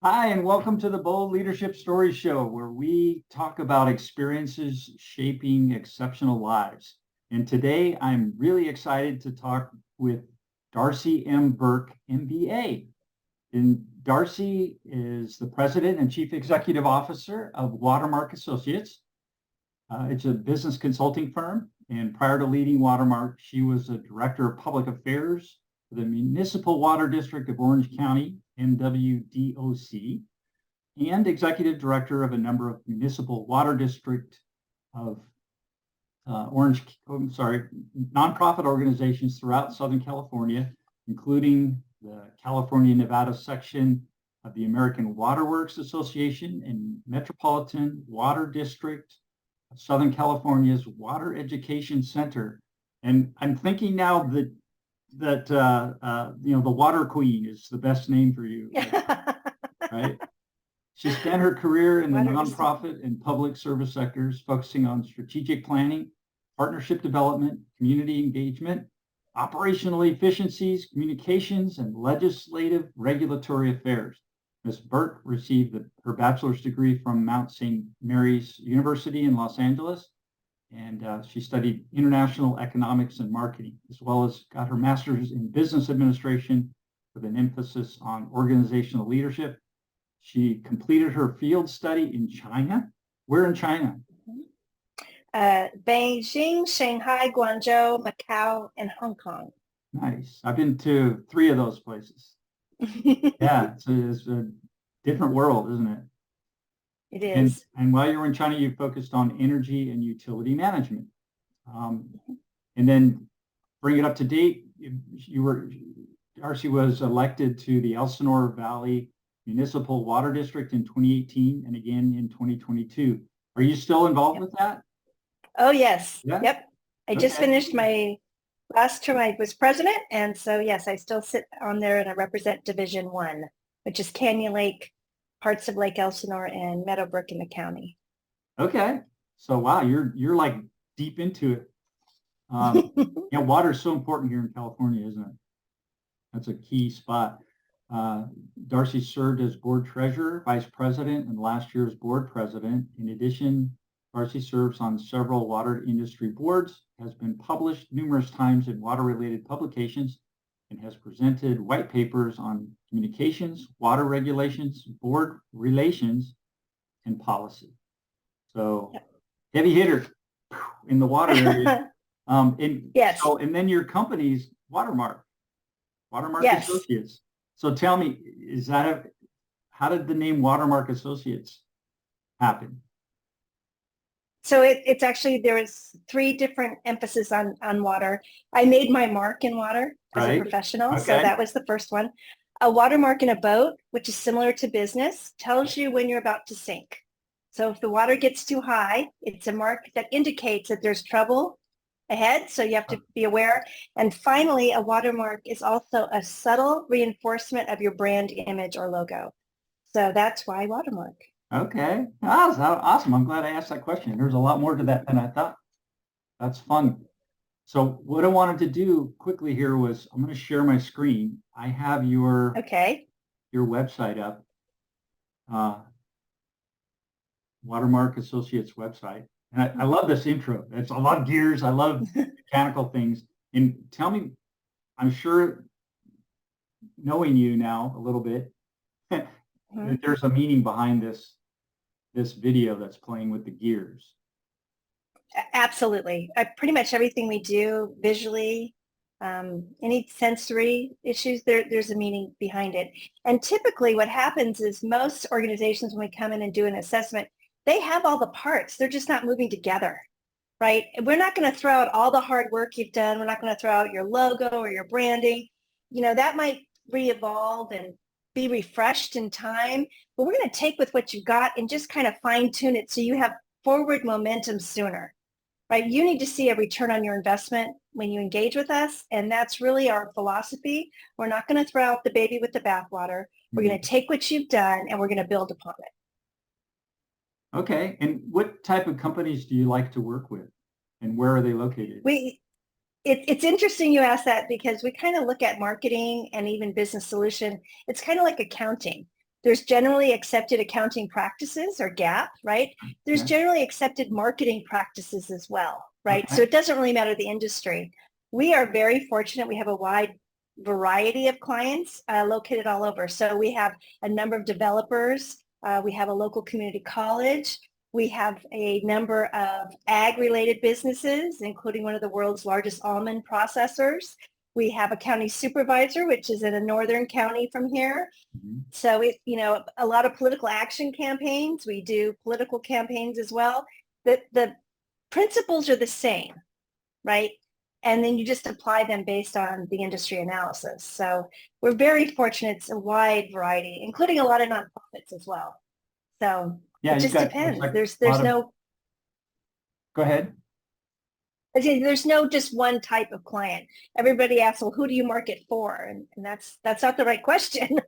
Hi, and welcome to the Bold Leadership Story Show, where we talk about experiences shaping exceptional lives. And today I'm really excited to talk with Darcy M. Burke, MBA. And Darcy is the president and chief executive officer of Watermark Associates. It's a business consulting firm. And prior to leading Watermark, she was a director of public affairs for the Municipal Water District of Orange County, MWDOC, and executive director of a number of municipal water district of nonprofit organizations throughout Southern California, including the California-Nevada section of the American Waterworks Association and Metropolitan Water District of Southern California's Water Education Center. And I'm thinking now that the Water Queen is the best name for you, right? She spent her career in the nonprofit and public service sectors, focusing on strategic planning, partnership development, community engagement, operational efficiencies, communications, and legislative regulatory affairs. Ms. Burke received her bachelor's degree from Mount St. Mary's University in Los Angeles, and she studied international economics and marketing, as well as got her master's in business administration with an emphasis on organizational leadership. She completed her field study in China. Where in China? Beijing, Shanghai, Guangzhou, Macau, and Hong Kong. Nice. I've been to 3 of those places. Yeah, it's a different world, isn't it? It is. And while you were in China, you focused on energy and utility management. And then bring it up to date, Darcy was elected to the Elsinore Valley Municipal Water District in 2018 and again in 2022. Are you still involved with that? Oh, yes. Yeah? Yep. I just finished my last term. I was president. And so, yes, I still sit on there and I represent Division 1, which is Canyon Lake, parts of Lake Elsinore, and Meadowbrook in the county. Okay. So, wow, you're like deep into it. Water is so important here in California, isn't it? That's a key spot. Darcy served as board treasurer, vice president, and last year's board president. In addition, Darcy serves on several water industry boards, has been published numerous times in water-related publications, and has presented white papers on communications, water regulations, board relations, and policy. So, heavy hitter in the water area. Yes. So, and then your company's Watermark Yes. Associates. So tell me, how did the name Watermark Associates happen? So it's actually, there was 3 different emphasis on water. I made my mark in water as a professional. Okay. So that was the first one. A watermark in a boat, which is similar to business, tells you when you're about to sink. So if the water gets too high, it's a mark that indicates that there's trouble ahead, so you have to be aware. And finally, a watermark is also a subtle reinforcement of your brand image or logo. So that's why watermark. Okay, awesome. I'm glad I asked that question. There's a lot more to that than I thought. That's fun. So what I wanted to do quickly here was I'm going to share my screen. I have your website up, Watermark Associates website. And I love this intro. I love gears. I love mechanical things. And tell me, I'm sure, knowing you now a little bit, that there's a meaning behind this video that's playing with the gears. Absolutely. Pretty much everything we do visually, any sensory issues, there's a meaning behind it. And typically what happens is most organizations, when we come in and do an assessment, they have all the parts. They're just not moving together, right? We're not going to throw out all the hard work you've done. We're not going to throw out your logo or your branding. That might re-evolve and be refreshed in time, but we're going to take with what you've got and just kind of fine tune it so you have forward momentum sooner, right? You need to see a return on your investment when you engage with us. And that's really our philosophy. We're not going to throw out the baby with the bathwater. We're going to take what you've done and we're going to build upon it. Okay. And what type of companies do you like to work with, and where are they located? It's interesting you ask that, because we kind of look at marketing and even business solution. It's kind of like accounting. There's generally accepted accounting practices or GAAP, right? There's generally accepted marketing practices as well, right? Okay. So it doesn't really matter the industry. We are very fortunate. We have a wide variety of clients located all over. So we have a number of developers. We have a local community college. We have a number of ag-related businesses, including one of the world's largest almond processors. We have a county supervisor, which is in a northern county from here. Mhm. So a lot of political action campaigns. We do political campaigns as well. The principles are the same, right? And then you just apply them based on the industry analysis. So we're very fortunate. It's a wide variety, including a lot of nonprofits as well. So it just depends. Like There's no. Go ahead. There's no just one type of client. Everybody asks, well, who do you market for? And that's not the right question.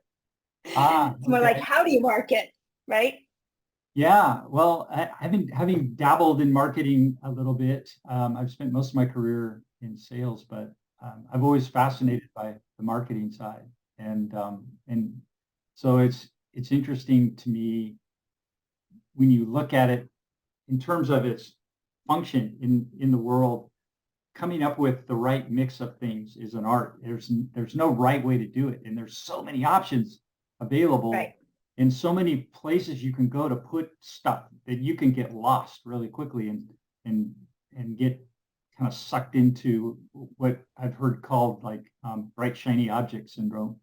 It's more like, how do you market, right? Yeah, well, having dabbled in marketing a little bit, I've spent most of my career in sales, but I've always fascinated by the marketing side, and so it's interesting to me when you look at it in terms of its function in the world. Coming up with the right mix of things is an art. There's no right way to do it, and there's so many options available. Right. In so many places you can go to put stuff that you can get lost really quickly and get kind of sucked into what I've heard called like bright shiny object syndrome,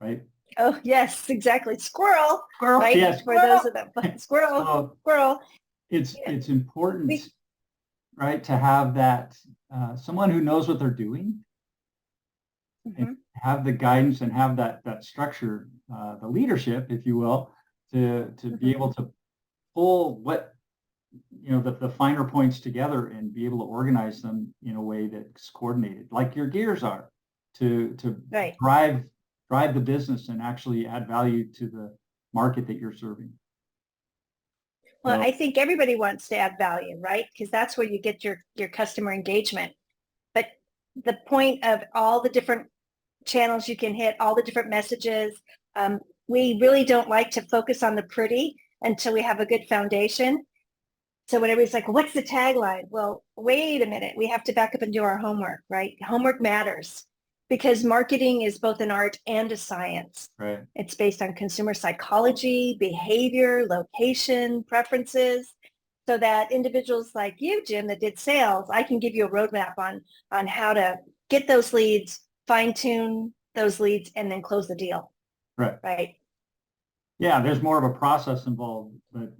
right? Oh yes, exactly. Squirrel, right? Yes, For those of them, squirrel, so squirrel. It's important, right, to have that someone who knows what they're doing. And have the guidance and have that structure, the leadership, if you will, to be able to pull what the finer points together and be able to organize them in a way that's coordinated, like your gears are, to drive the business and actually add value to the market that you're serving. Well, I think everybody wants to add value, right? Because that's where you get your customer engagement. But the point of all the different channels you can hit, all the different messages. We really don't like to focus on the pretty until we have a good foundation. So when everybody's like, what's the tagline? Well, wait a minute. We have to back up and do our homework, right? Homework matters because marketing is both an art and a science. Right. It's based on consumer psychology, behavior, location, preferences, so that individuals like you, Jim, that did sales, I can give you a roadmap on how to get those leads, fine-tune those leads, and then close the deal. Right. Yeah, there's more of a process involved, but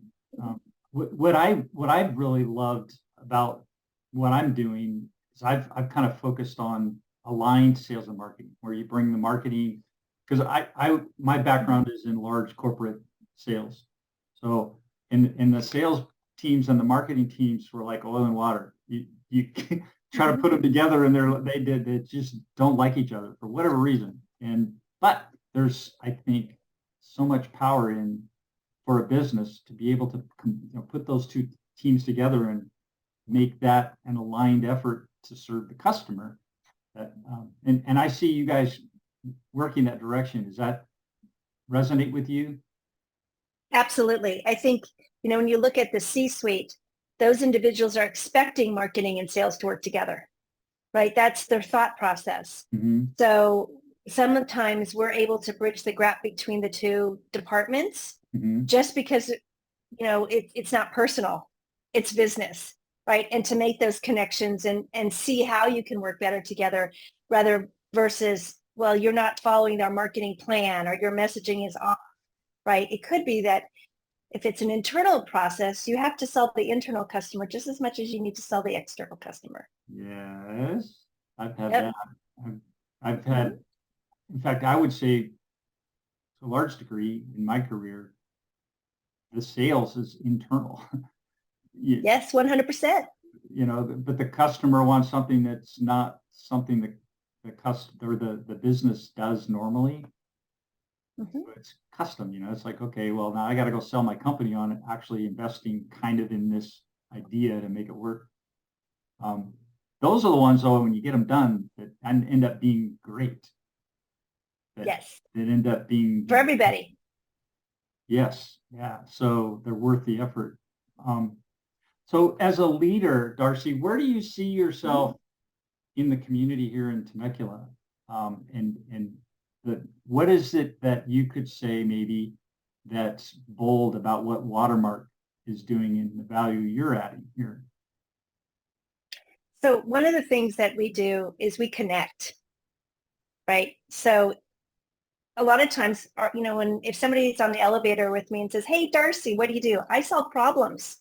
what I've really loved about what I'm doing is I've kind of focused on aligned sales and marketing, where you bring the marketing, because my background is in large corporate sales, so in the sales teams and the marketing teams were like oil and water. You try to put them together and they just don't like each other for whatever reason. But there's, I think, so much power in for a business to be able to put those two teams together and make that an aligned effort to serve the customer. And I see you guys working that direction. Does that resonate with you? Absolutely. I think, when you look at the C-suite, those individuals are expecting marketing and sales to work together, right? That's their thought process. Mm-hmm. So sometimes we're able to bridge the gap between the two departments just because, it's not personal, it's business, right? And to make those connections and see how you can work better together rather versus, well, you're not following our marketing plan or your messaging is off, right? It could be that if it's an internal process, you have to sell the internal customer just as much as you need to sell the external customer. Yes, I've had that. I've had, in fact, I would say to a large degree in my career, the sales is internal. Yes, 100%. But the customer wants something that's not something that the customer or the business does normally. So it's custom, it's like, okay, well, now I got to go sell my company on it, actually investing kind of in this idea to make it work. Those are the ones, though, when you get them done, that end up being great. Yes. That end up being for everybody. Yes. Yeah. So they're worth the effort. So as a leader, Darcy, where do you see yourself in the community here in Temecula? And what is it that you could say maybe that's bold about what Watermark is doing and the value you're adding here? So one of the things that we do is we connect, right? So a lot of times, if somebody's on the elevator with me and says, "Hey, Darcy, what do you do?" I solve problems,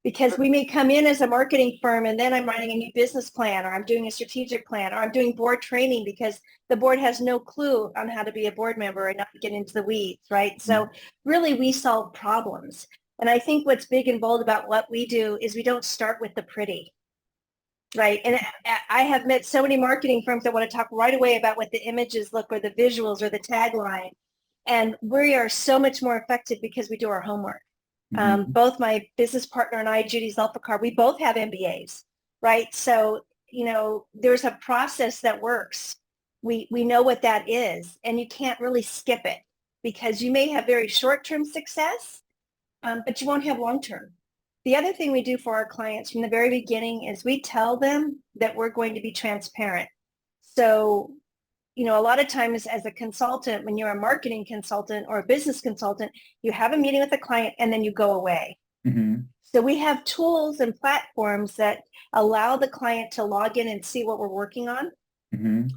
because we may come in as a marketing firm and then I'm writing a new business plan, or I'm doing a strategic plan, or I'm doing board training because the board has no clue on how to be a board member and not get into the weeds, right? So really we solve problems. And I think what's big and bold about what we do is we don't start with the pretty. Right. And I have met so many marketing firms that want to talk right away about what the images look, or the visuals, or the tagline. And we are so much more effective because we do our homework. Both my business partner and I, Judy Zelfikar, we both have MBAs, right? So, there's a process that works. We know what that is, and you can't really skip it, because you may have very short-term success, but you won't have long-term. The other thing we do for our clients from the very beginning is we tell them that we're going to be transparent. So, a lot of times as a consultant, when you're a marketing consultant or a business consultant, you have a meeting with a client and then you go away. So we have tools and platforms that allow the client to log in and see what we're working on.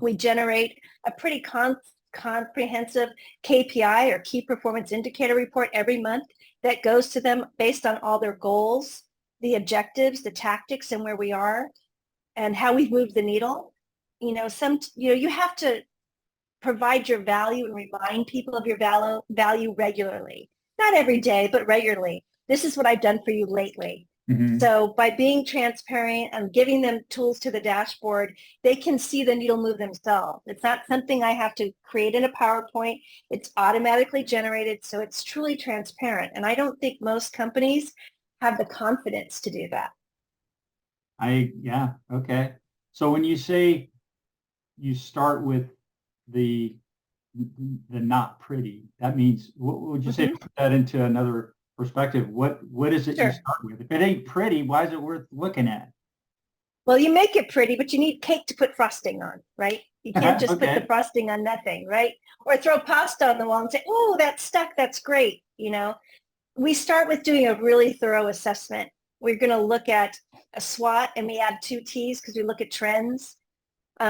We generate a pretty comprehensive KPI, or key performance indicator report, every month that goes to them based on all their goals, the objectives, the tactics, and where we are and how we've moved the needle. You have to provide your value and remind people of your value regularly. Not every day, but regularly. This is what I've done for you lately. So by being transparent and giving them tools to the dashboard, they can see the needle move themselves. It's not something I have to create in a PowerPoint. It's automatically generated, so it's truly transparent. And I don't think most companies have the confidence to do that. Yeah, okay. So when you say you start with the not pretty, that means, what would you say, put that into another perspective? What is it you start with? If it ain't pretty, why is it worth looking at? Well, you make it pretty, but you need cake to put frosting on, right? You can't just put the frosting on nothing, right? Or throw pasta on the wall and say, "Oh, that's stuck. That's great." We start with doing a really thorough assessment. We're going to look at a SWOT, and we add 2 T's because we look at trends.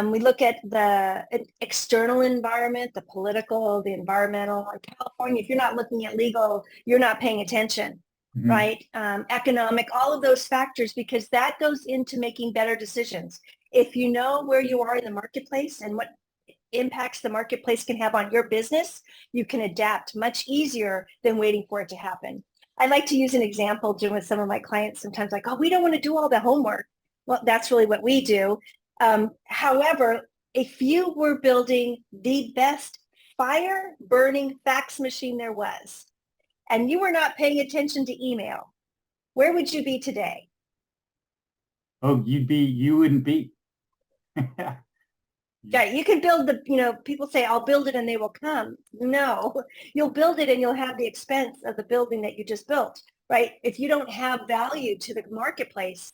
We look at the external environment, the political, the environmental. In California, if you're not looking at legal, you're not paying attention, right? Economic, all of those factors, because that goes into making better decisions. If you know where you are in the marketplace and what impacts the marketplace can have on your business, you can adapt much easier than waiting for it to happen. I like to use an example doing with some of my clients sometimes, like, "Oh, we don't want to do all the homework." Well, that's really what we do. However, if you were building the best fire burning fax machine there was, and you were not paying attention to email, where would you be today? Oh, you wouldn't be. Yeah, you can build people say, "I'll build it and they will come." No, you'll build it and you'll have the expense of the building that you just built, right? If you don't have value to the marketplace,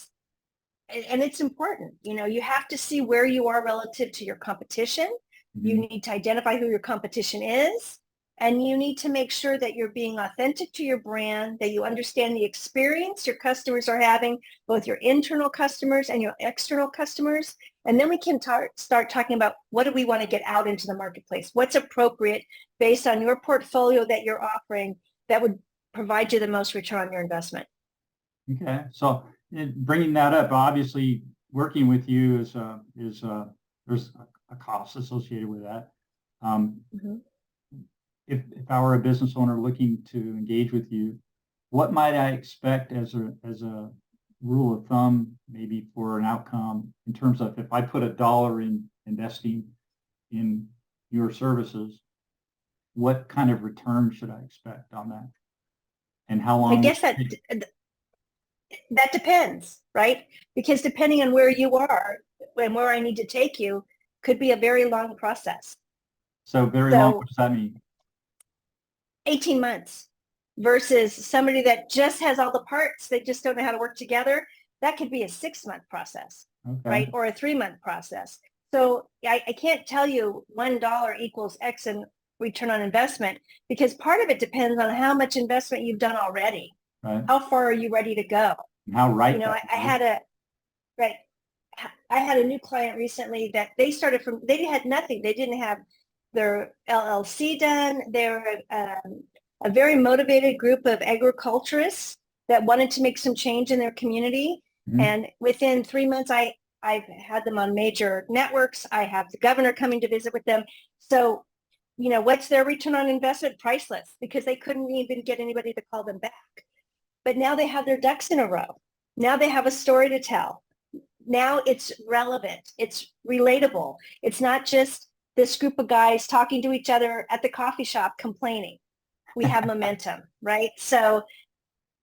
and it's important, you have to see where you are relative to your competition. You need to identify who your competition is, and you need to make sure that you're being authentic to your brand, that you understand the experience your customers are having, both your internal customers and your external customers. And then we can start talking about, what do we want to get out into the marketplace? What's appropriate based on your portfolio that you're offering that would provide you the most return on your investment? Okay, so bringing that up, obviously working with you is there's a cost associated with that. If I were a business owner looking to engage with you, what might I expect as a rule of thumb, maybe for an outcome, in terms of, if I put $1 in investing in your services, what kind of return should I expect on that? And how long? I guess that depends, right? Because depending on where you are and where I need to take you, could be a very long process. So very long, what does that mean? 18 months. versus somebody that just has all the parts, they just don't know how to work together. That could be a 6-month process, right? Or a 3-month process. So I can't tell you $1 equals X in return on investment, because part of it depends on how much investment you've done already. Right. How far are you ready to go? And how right. You know, I had a new client recently that they started from, they had nothing. They didn't have their LLC done. They were a very motivated group of agriculturists that wanted to make some change in their community. Mm-hmm. And within 3 months, I've had them on major networks. I have the governor coming to visit with them. So, you know, what's their return on investment? Priceless, because they couldn't even get anybody to call them back. But now they have their ducks in a row. Now they have a story to tell. Now it's relevant. It's relatable. It's not just this group of guys talking to each other at the coffee shop complaining. We have momentum, right? So,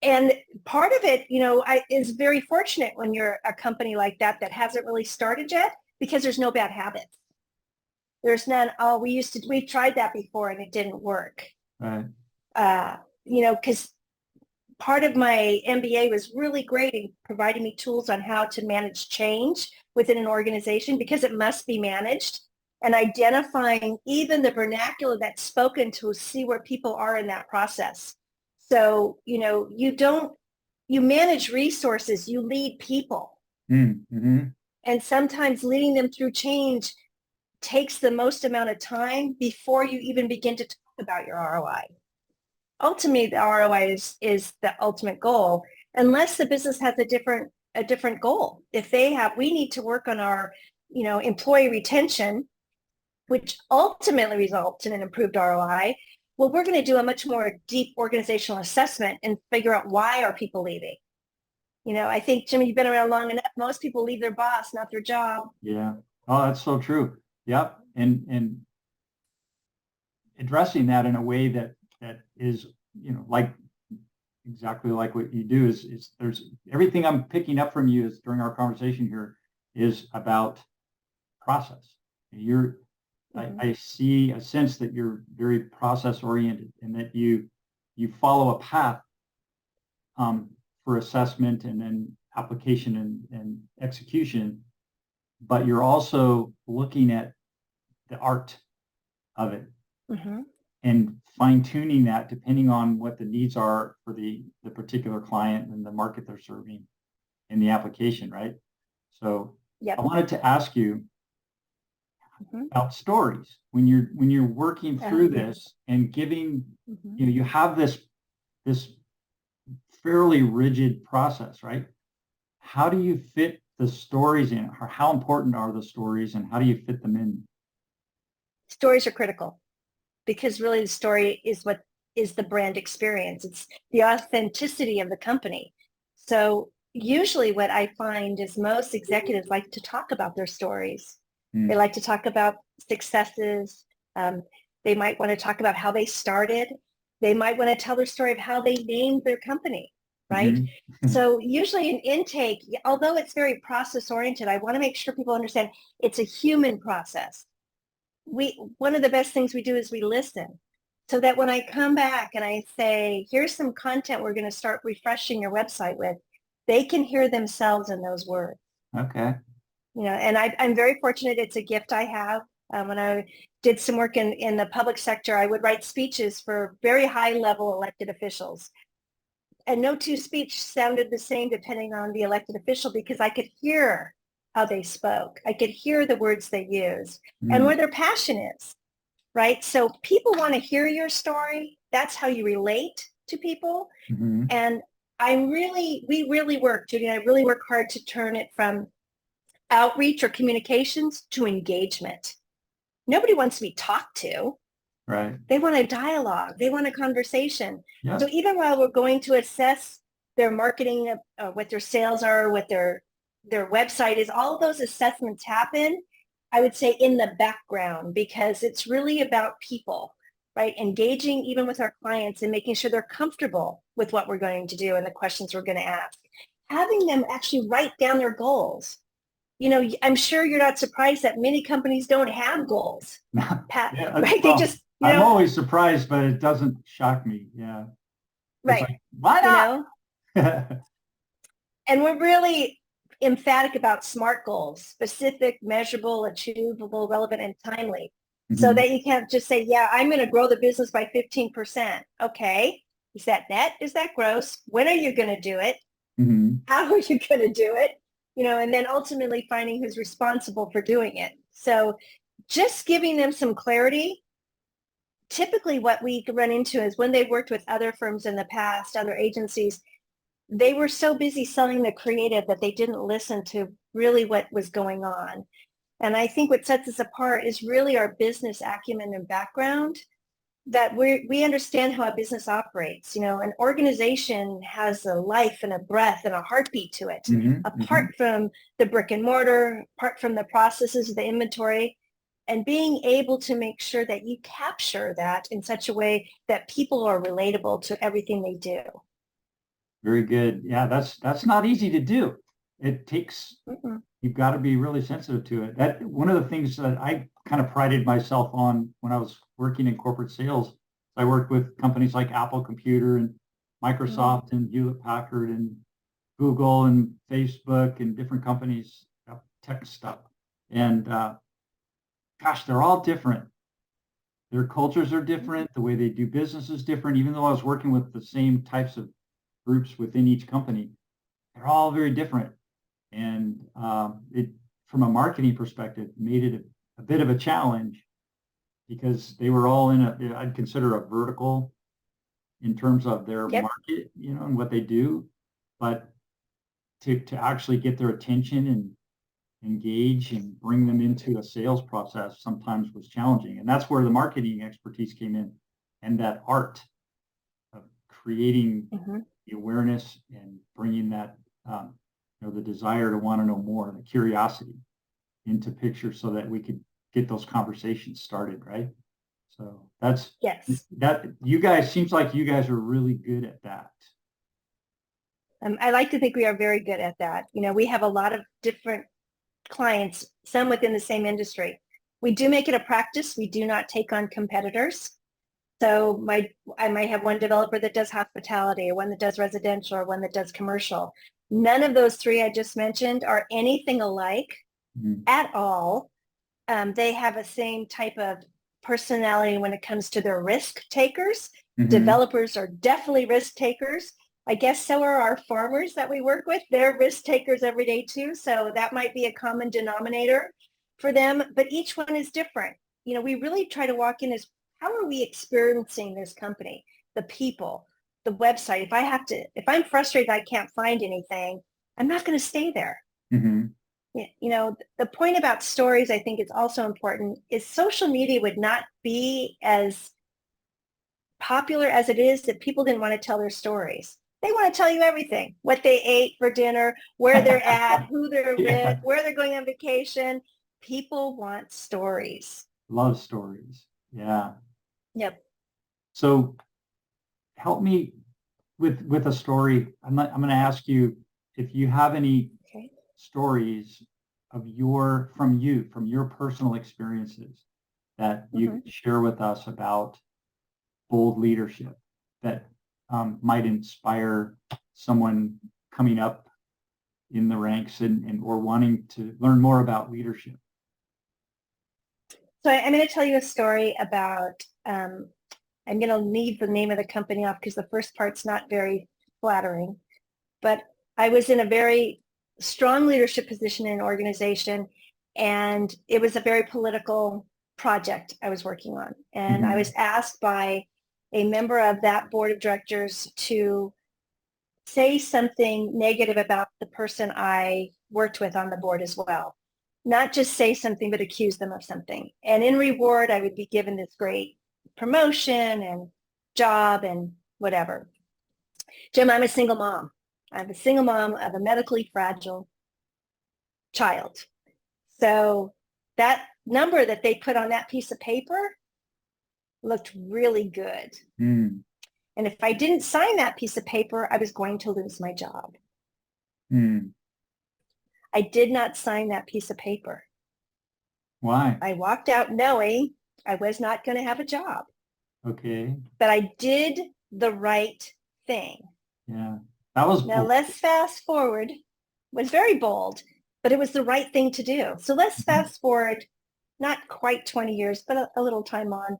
and part of it, you know, is very fortunate when you're a company like that hasn't really started yet, because there's no bad habits. There's none. Oh, we tried that before and it didn't work. Right. You know, because part of my MBA was really great in providing me tools on how to manage change within an organization, because it must be managed, and identifying even the vernacular that's spoken to see where people are in that process. So, you know, you manage resources, you lead people. Mm-hmm. And sometimes leading them through change takes the most amount of time before you even begin to talk about your ROI. Ultimately, the ROI is the ultimate goal, unless the business has a different goal. If we need to work on our, you know, employee retention, which ultimately results in an improved ROI. Well, we're going to do a much more deep organizational assessment and figure out why are people leaving. You know, I think, Jimmy, you've been around long enough. Most people leave their boss, not their job. Yeah. Oh, that's so true. Yep. And addressing that in a way that is, you know, like exactly like what you do is there's everything I'm picking up from you is during our conversation here is about process. You're, mm-hmm. I see a sense that you're very process oriented and that you follow a path for assessment and then application and execution, but you're also looking at the art of it. Mm-hmm. And fine-tuning that depending on what the needs are for the particular client and the market they're serving in the application, right? So yep. I wanted to ask you mm-hmm. about stories when you're working through this and giving, mm-hmm. you know, you have this fairly rigid process, right? How do you fit the stories in, or how important are the stories and how do you fit them in? Stories are critical, because really the story is what is the brand experience. It's the authenticity of the company. So usually what I find is most executives like to talk about their stories. Mm. They like to talk about successes. They might want to talk about how they started. They might want to tell their story of how they named their company, right? Mm-hmm. So usually in intake, although it's very process oriented, I want to make sure people understand it's a human process. One of the best things we do is we listen, so that when I come back and I say, here's some content we're going to start refreshing your website with, they can hear themselves in those words. Okay. You know, and I'm very fortunate. It's a gift I have. When I did some work in the public sector, I would write speeches for very high level elected officials. And no two speech sounded the same depending on the elected official, because I could hear how they spoke. I could hear the words they use and where their passion is, right? So people want to hear your story. That's how you relate to people. Mm-hmm. And we really work, Judy, and I really work hard to turn it from outreach or communications to engagement. Nobody wants to be talked to. Right. They want a dialogue. They want a conversation. Yeah. So even while we're going to assess their marketing, what their sales are, what their website is, all of those assessments happen, I would say, in the background, because it's really about people, right? Engaging even with our clients and making sure they're comfortable with what we're going to do and the questions we're going to ask. Having them actually write down their goals. You know, I'm sure you're not surprised that many companies don't have goals. Yeah, right? Well, they just, I'm always surprised, but it doesn't shock me. Yeah. It's Right. like, why You not? know, and we're really emphatic about SMART goals: specific, measurable, achievable, relevant, and timely. So Mhm. that you can't just say, yeah, I'm going to grow the business by 15%. Okay. Is that net? Is that gross? When are you going to do it? Mhm. How are you going to do it? And then ultimately finding who's responsible for doing it. So just giving them some clarity. Typically what we run into is when they've worked with other firms in the past, other agencies, they were so busy selling the creative that they didn't listen to really what was going on. And I think what sets us apart is really our business acumen and background, that we understand how a business operates. An organization has a life and a breath and a heartbeat to it, Mhm. apart Mhm. from the brick and mortar, apart from the processes, the inventory, and being able to make sure that you capture that in such a way that people are relatable to everything they do. Very good. Yeah, that's not easy to do. It takes, Mm-mm. you've got to be really sensitive to it. That one of the things that I kind of prided myself on when I was working in corporate sales, I worked with companies like Apple Computer and Microsoft and Hewlett Packard and Google and Facebook and different companies, tech stuff. And gosh, they're all different. Their cultures are different. The way they do business is different. Even though I was working with the same types of groups within each company, they're all very different. And it, from a marketing perspective, made it a bit of a challenge because they were all in I'd consider a vertical in terms of their Yep. market, and what they do. But to actually get their attention and engage and bring them into a sales process sometimes was challenging. And that's where the marketing expertise came in, and that art of creating Mm-hmm. the awareness and bringing that, the desire to want to know more, the curiosity into picture so that we could get those conversations started, right? So Yes. that you guys, seems like you guys are really good at that. I like to think we are very good at that. We have a lot of different clients, some within the same industry. We do make it a practice. We do not take on competitors. So I might have one developer that does hospitality, or one that does residential, or one that does commercial. None of those three I just mentioned are anything alike at all. They have the same type of personality when it comes to their risk takers. Mm-hmm. Developers are definitely risk takers. I guess so are our farmers that we work with. They're risk takers every day too. So that might be a common denominator for them, but each one is different. We really try to walk in as, how are we experiencing this company, the people, the website? If I'm frustrated, I can't find anything, I'm not going to stay there. Mm-hmm. The point about stories, I think, is also important, is social media would not be as popular as it is if people didn't want to tell their stories. They want to tell you everything: what they ate for dinner, where they're at, who they're Yeah. with, where they're going on vacation. People want stories. Love stories. Yeah. Yep. So help me with a story. I'm going to ask you if you have any Okay. stories from your personal experiences that you Mm-hmm. could share with us about bold leadership that might inspire someone coming up in the ranks and or wanting to learn more about leadership. So I'm going to tell you a story about, I'm going to leave the name of the company off because the first part's not very flattering, but I was in a very strong leadership position in an organization, and it was a very political project I was working on. And I was asked by a member of that board of directors to say something negative about the person I worked with on the board as well. Not just say something, but accuse them of something. And in reward, I would be given this great promotion and job and whatever. Jim, I'm a single mom. I'm a single mom of a medically fragile child. So that number that they put on that piece of paper looked really good. Mm. And if I didn't sign that piece of paper, I was going to lose my job. Mm. I did not sign that piece of paper. Why? I walked out knowing I was not going to have a job. Okay. But I did the right thing. Yeah, that was Now bold. let's fast forward. Was very bold, but it was the right thing to do. So let's fast forward, not quite 20 years, but a little time on.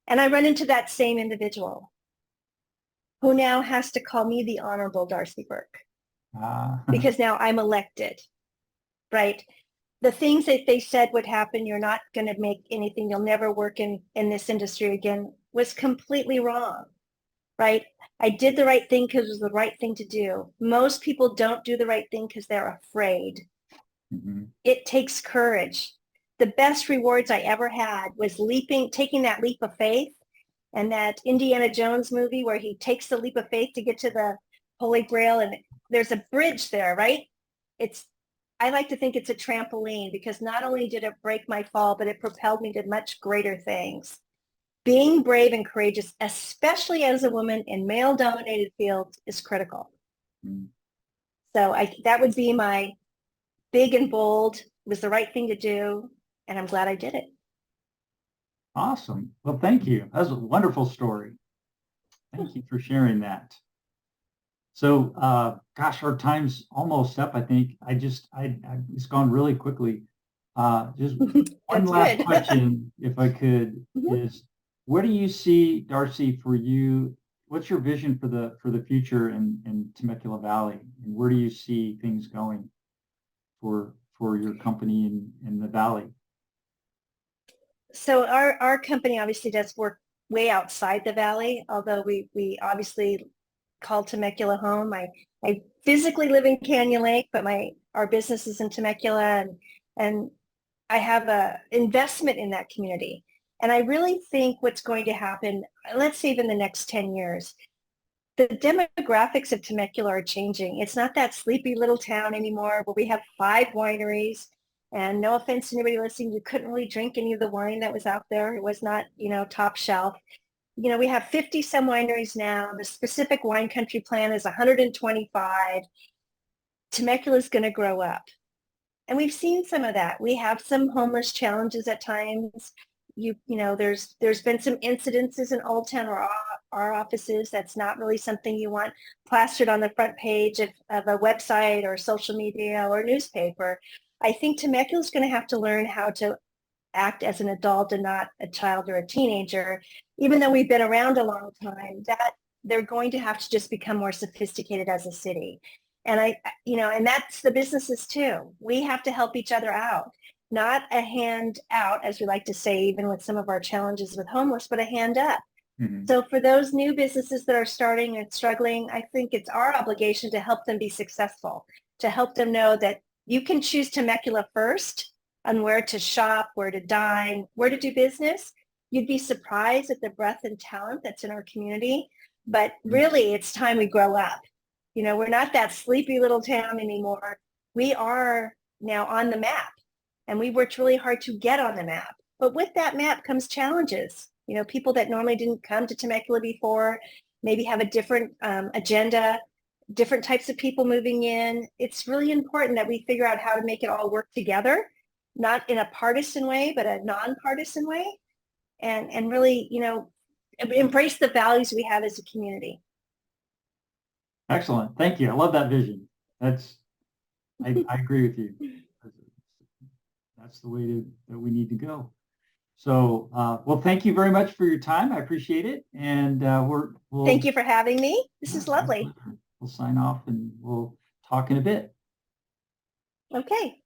And I run into that same individual who now has to call me the Honorable Darcy Burke because now I'm elected, right? The things that they said would happen, you're not going to make anything, you'll never work in this industry again, was completely wrong, right? I did the right thing because it was the right thing to do. Most people don't do the right thing because they're afraid. It takes courage. The best rewards I ever had was taking that leap of faith, and that Indiana Jones movie where he takes the leap of faith to get to the Holy Grail, and there's a bridge there, right? I like to think it's a trampoline because not only did it break my fall, but it propelled me to much greater things. Being brave and courageous, especially as a woman in male-dominated fields, is critical. So that would be my big and bold, was the right thing to do, and I'm glad I did it. Awesome. Well, thank you. That was a wonderful story. Thank you for sharing that. So, gosh, our time's almost up, I think. It's gone really quickly. Just one last question, if I could, is where do you see, Darcy, for you, what's your vision for the future in Temecula Valley? And where do you see things going for your company in the Valley? So our company obviously does work way outside the Valley, although we obviously call Temecula home. I physically live in Canyon Lake, but our business is in Temecula, and I have a investment in that community. And I really think what's going to happen, let's say even the next 10 years, the demographics of Temecula are changing. It's not that sleepy little town anymore where we have 5 wineries. And no offense to anybody listening, you couldn't really drink any of the wine that was out there. It was not, top shelf. We have 50 some wineries now. The specific wine country plan is 125. Temecula is going to grow up. And we've seen some of that. We have some homeless challenges at times. There's been some incidences in Old Town or our offices. That's not really something you want plastered on the front page of a website or social media or newspaper. I think Temecula is going to have to learn how to act as an adult and not a child or a teenager, even though we've been around a long time, that they're going to have to just become more sophisticated as a city. And and that's the businesses too. We have to help each other out, not a hand out, as we like to say, even with some of our challenges with homeless, but a hand up. So for those new businesses that are starting and struggling, I think it's our obligation to help them be successful, to help them know that you can choose Temecula first on where to shop, where to dine, where to do business. You'd be surprised at the breadth and talent that's in our community. But really, it's time we grow up. We're not that sleepy little town anymore. We are now on the map, and we worked really hard to get on the map. But with that map comes challenges. People that normally didn't come to Temecula before maybe have a different agenda, different types of people moving in. It's really important that we figure out how to make it all work together, not in a partisan way, but a nonpartisan way, and really, embrace the values we have as a community. Excellent. Thank you. I love that vision. I agree with you. That's the way that we need to go. So, well, thank you very much for your time. I appreciate it. And we'll thank you for having me. This is lovely. We'll sign off and we'll talk in a bit. Okay.